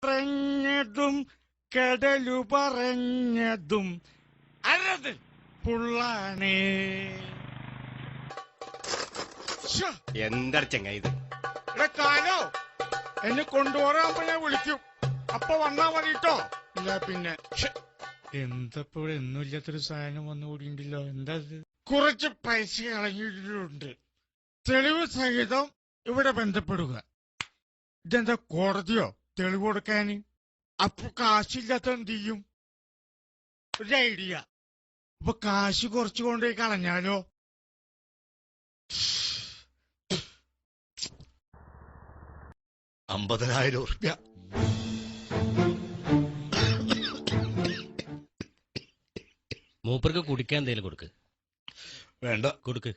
പറഞ്ഞതും കടലു പറഞ്ഞതും അരത് പുള്ളാണേ. എന്താ ചെങ്ങ ഇത്? കാലോ എന്നെ കൊണ്ടുപോകാൻ ഞാൻ വിളിക്കും, അപ്പൊ വന്നാ മതിട്ടോ. ഇല്ല പിന്നെ എന്തപ്പോഴൊന്നുമില്ലാത്തൊരു സാധനം വന്നുകൂടിയുണ്ടല്ലോ. എന്താ കുറച്ച് പൈസ കളഞ്ഞിട്ടുണ്ട്, തെളിവ് സഹിതം ഇവിടെ ബന്ധപ്പെടുക. ഇതെന്താ കോടതിയോ തെളിവ് കൊടുക്കാന്? അപ്പൊ കാശില്ലാത്ത എന്ത് ചെയ്യും? ഒരു ഐഡിയ, അപ്പൊ കാശ് കുറച്ചു കൊണ്ടുപോയി കളഞ്ഞാലോ? 50,000 ഉറുപ്യ. മൂപ്പർക്ക് കുടിക്കാൻ എന്തേലും കൊടുക്ക്. വേണ്ട, കൊടുക്ക്.